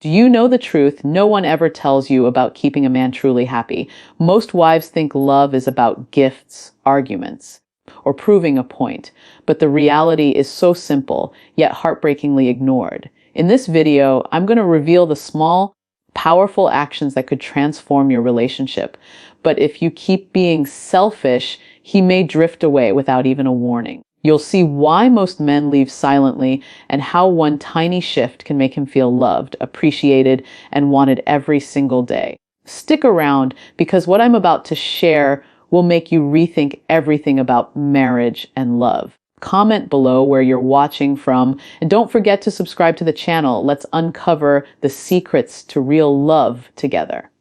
Do you know the truth? No one ever tells you about keeping a man truly happy. Most wives think love is about gifts, arguments, or proving a point. But the reality is so simple, yet heartbreakingly ignored. In this video, I'm going to reveal the small, powerful actions that could transform your relationship. But if you keep being selfish, he may drift away without even a warning. You'll see why most men leave silently and how one tiny shift can make him feel loved, appreciated, and wanted every single day. Stick around because what I'm about to share will make you rethink everything about marriage and love. Comment below where you're watching from, and don't forget to subscribe to the channel. Let's uncover the secrets to real love together.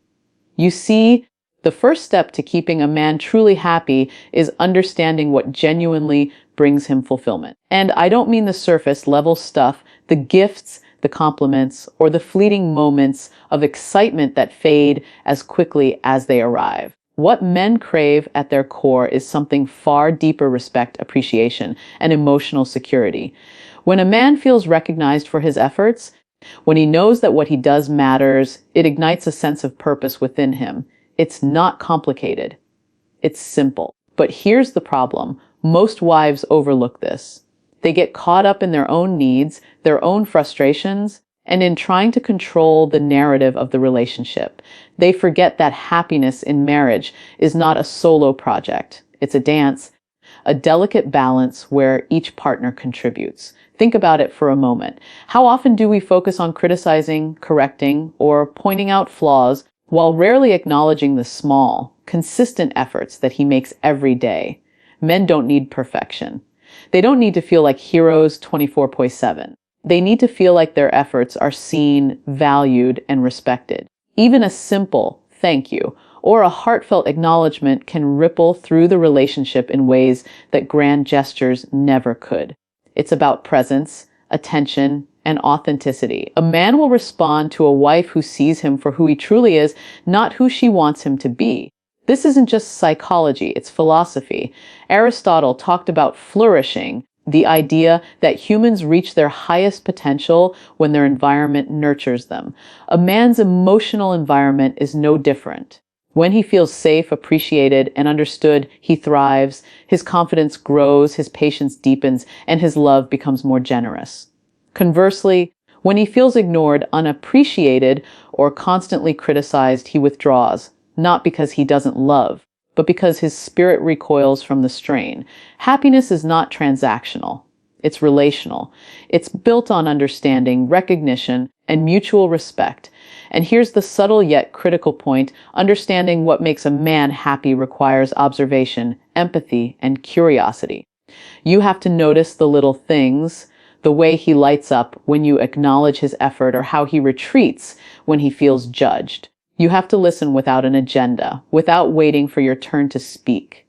You see, the first step to keeping a man truly happy is understanding what genuinely brings him fulfillment. And I don't mean the surface level stuff, the gifts, the compliments, or the fleeting moments of excitement that fade as quickly as they arrive. What men crave at their core is something far deeper: respect, appreciation, and emotional security. When a man feels recognized for his efforts, when he knows that what he does matters, it ignites a sense of purpose within him. It's not complicated. It's simple. But here's the problem. Most wives overlook this. They get caught up in their own needs, their own frustrations, and in trying to control the narrative of the relationship. They forget that happiness in marriage is not a solo project. It's a dance, a delicate balance where each partner contributes. Think about it for a moment. How often do we focus on criticizing, correcting, or pointing out flaws while rarely acknowledging the small, consistent efforts that he makes every day? Men don't need perfection. They don't need to feel like heroes 24/7. They need to feel like their efforts are seen, valued, and respected. Even a simple thank you or a heartfelt acknowledgement can ripple through the relationship in ways that grand gestures never could. It's about presence, attention, and authenticity. A man will respond to a wife who sees him for who he truly is, not who she wants him to be. This isn't just psychology, it's philosophy. Aristotle talked about flourishing, the idea that humans reach their highest potential when their environment nurtures them. A man's emotional environment is no different. When he feels safe, appreciated, and understood, he thrives, his confidence grows, his patience deepens, and his love becomes more generous. Conversely, when he feels ignored, unappreciated, or constantly criticized, he withdraws, not because he doesn't love, but because his spirit recoils from the strain. Happiness is not transactional. It's relational. It's built on understanding, recognition, and mutual respect. And here's the subtle yet critical point. Understanding what makes a man happy requires observation, empathy, and curiosity. You have to notice the little things, the way he lights up when you acknowledge his effort, or how he retreats when he feels judged. You have to listen without an agenda, without waiting for your turn to speak.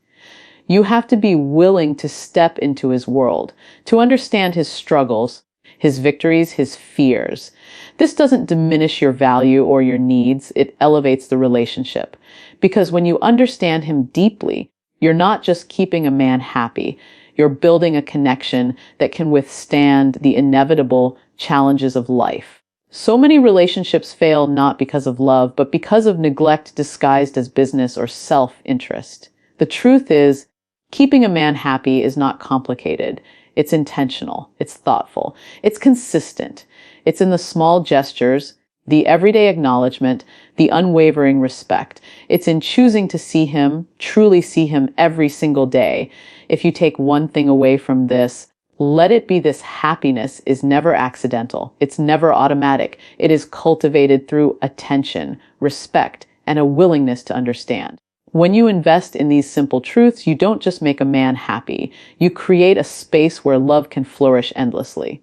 You have to be willing to step into his world, to understand his struggles, his victories, his fears. This doesn't diminish your value or your needs, it elevates the relationship. Because when you understand him deeply, you're not just keeping a man happy, you're building a connection that can withstand the inevitable challenges of life. So many relationships fail not because of love, but because of neglect disguised as business or self-interest. The truth is, keeping a man happy is not complicated. It's intentional. It's thoughtful. It's consistent. It's in the small gestures, the everyday acknowledgement, the unwavering respect. It's in choosing to see him, truly see him every single day. If you take one thing away from this, let it be this: happiness is never accidental. It's never automatic. It is cultivated through attention, respect, and a willingness to understand. When you invest in these simple truths, you don't just make a man happy. You create a space where love can flourish endlessly.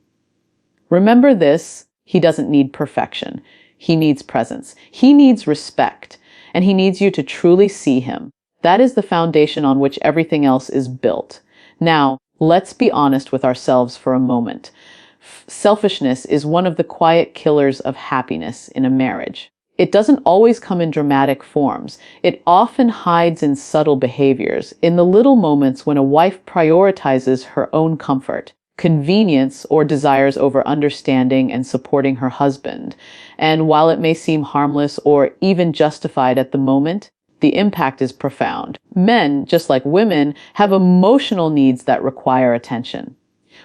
Remember this: he doesn't need perfection. He needs presence. He needs respect. And he needs you to truly see him. That is the foundation on which everything else is built. Now, let's be honest with ourselves for a moment. Selfishness is one of the quiet killers of happiness in a marriage. It doesn't always come in dramatic forms. It often hides in subtle behaviors, in the little moments when a wife prioritizes her own comfort, convenience, or desires over understanding and supporting her husband. And while it may seem harmless or even justified at the moment, the impact is profound. Men, just like women, have emotional needs that require attention.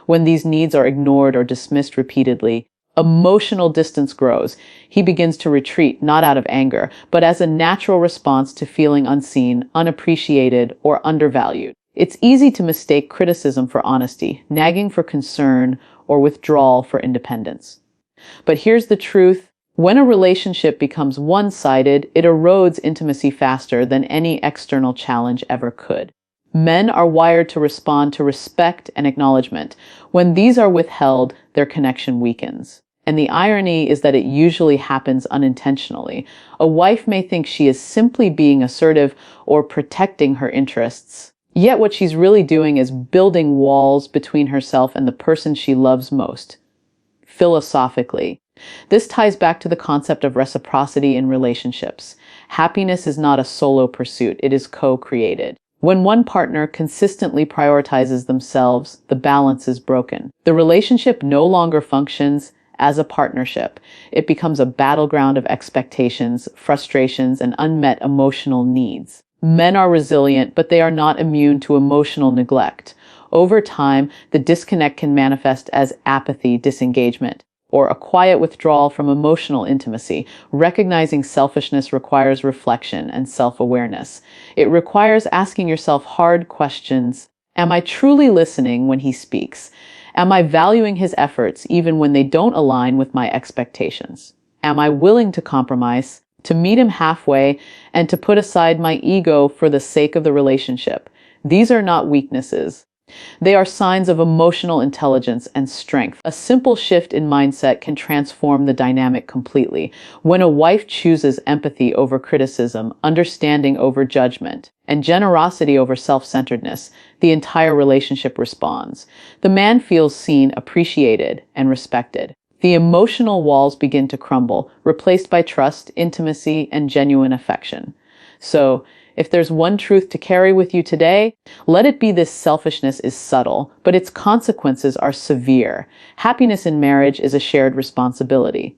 When these needs are ignored or dismissed repeatedly, emotional distance grows. He begins to retreat, not out of anger, but as a natural response to feeling unseen, unappreciated, or undervalued. It's easy to mistake criticism for honesty, nagging for concern, or withdrawal for independence. But here's the truth. When a relationship becomes one-sided, it erodes intimacy faster than any external challenge ever could. Men are wired to respond to respect and acknowledgement. When these are withheld, their connection weakens. And the irony is that it usually happens unintentionally. A wife may think she is simply being assertive or protecting her interests. Yet what she's really doing is building walls between herself and the person she loves most. Philosophically, this ties back to the concept of reciprocity in relationships. Happiness is not a solo pursuit, it is co-created. When one partner consistently prioritizes themselves, the balance is broken. The relationship no longer functions as a partnership. It becomes a battleground of expectations, frustrations, and unmet emotional needs. Men are resilient, but they are not immune to emotional neglect. Over time, the disconnect can manifest as apathy, disengagement, or a quiet withdrawal from emotional intimacy. Recognizing selfishness requires reflection and self-awareness. It requires asking yourself hard questions. Am I truly listening when he speaks? Am I valuing his efforts even when they don't align with my expectations? Am I willing to compromise, to meet him halfway, and to put aside my ego for the sake of the relationship? These are not weaknesses. They are signs of emotional intelligence and strength. A simple shift in mindset can transform the dynamic completely. When a wife chooses empathy over criticism, understanding over judgment, and generosity over self-centeredness, the entire relationship responds. The man feels seen, appreciated, and respected. The emotional walls begin to crumble, replaced by trust, intimacy, and genuine affection. So, if there's one truth to carry with you today, let it be this: selfishness is subtle, but its consequences are severe. Happiness in marriage is a shared responsibility.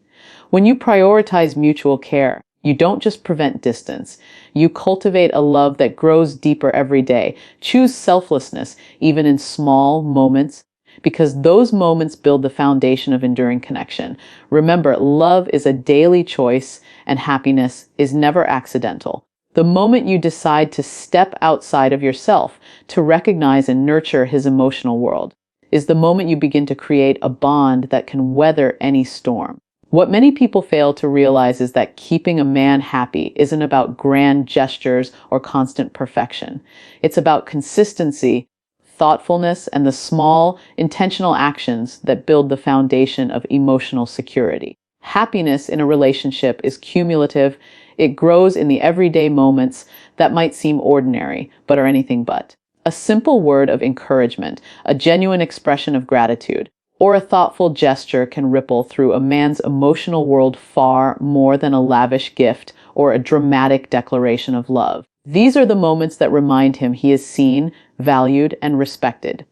When you prioritize mutual care, you don't just prevent distance. You cultivate a love that grows deeper every day. Choose selflessness, even in small moments, because those moments build the foundation of enduring connection. Remember, love is a daily choice, and happiness is never accidental. The moment you decide to step outside of yourself, to recognize and nurture his emotional world, is the moment you begin to create a bond that can weather any storm. What many people fail to realize is that keeping a man happy isn't about grand gestures or constant perfection. It's about consistency, thoughtfulness, and the small, intentional actions that build the foundation of emotional security. Happiness in a relationship is cumulative. It grows in the everyday moments that might seem ordinary, but are anything but. A simple word of encouragement, a genuine expression of gratitude, or a thoughtful gesture can ripple through a man's emotional world far more than a lavish gift or a dramatic declaration of love. These are the moments that remind him he is seen, valued, and respected.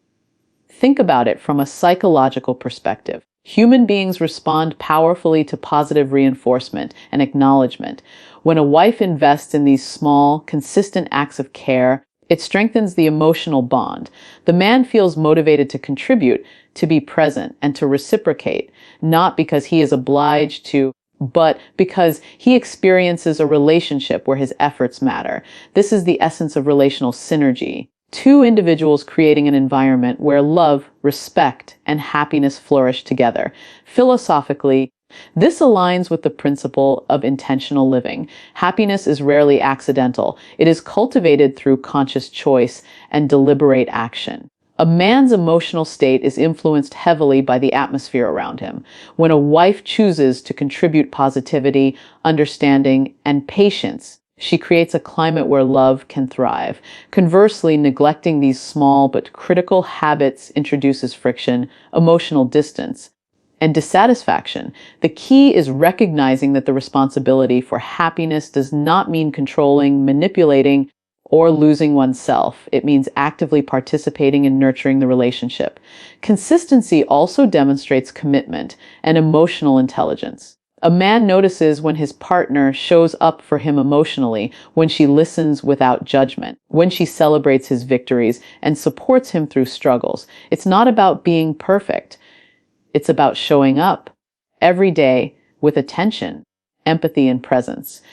Think about it from a psychological perspective. Human beings respond powerfully to positive reinforcement and acknowledgement. When a wife invests in these small, consistent acts of care, it strengthens the emotional bond. The man feels motivated to contribute, to be present, and to reciprocate, not because he is obliged to, but because he experiences a relationship where his efforts matter. This is the essence of relational synergy. Two individuals creating an environment where love, respect, and happiness flourish together. Philosophically, this aligns with the principle of intentional living. Happiness is rarely accidental. It is cultivated through conscious choice and deliberate action. A man's emotional state is influenced heavily by the atmosphere around him. When a wife chooses to contribute positivity, understanding, and patience, she creates a climate where love can thrive. Conversely, neglecting these small but critical habits introduces friction, emotional distance, and dissatisfaction. The key is recognizing that the responsibility for happiness does not mean controlling, manipulating, or losing oneself. It means actively participating in nurturing the relationship. Consistency also demonstrates commitment and emotional intelligence. A man notices when his partner shows up for him emotionally, when she listens without judgment, when she celebrates his victories and supports him through struggles. It's not about being perfect. It's about showing up every day with attention, empathy, and presence.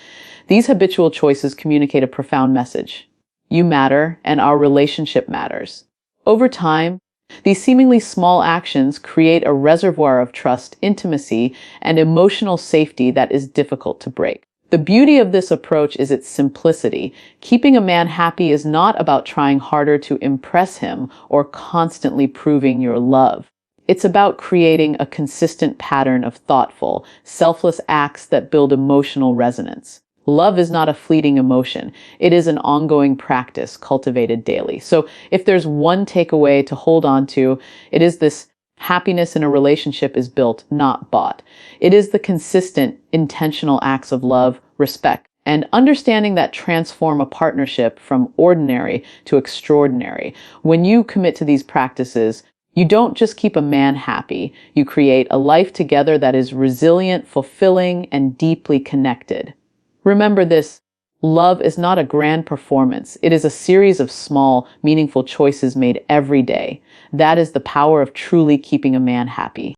These habitual choices communicate a profound message. You matter, and our relationship matters. Over time, these seemingly small actions create a reservoir of trust, intimacy, and emotional safety that is difficult to break. The beauty of this approach is its simplicity. Keeping a man happy is not about trying harder to impress him or constantly proving your love. It's about creating a consistent pattern of thoughtful, selfless acts that build emotional resonance. Love is not a fleeting emotion. It is an ongoing practice cultivated daily. So if there's one takeaway to hold on to, it is this: happiness in a relationship is built, not bought. It is the consistent, intentional acts of love, respect, and understanding that transform a partnership from ordinary to extraordinary. When you commit to these practices, you don't just keep a man happy. You create a life together that is resilient, fulfilling, and deeply connected. Remember this: love is not a grand performance. It is a series of small, meaningful choices made every day. That is the power of truly keeping a man happy.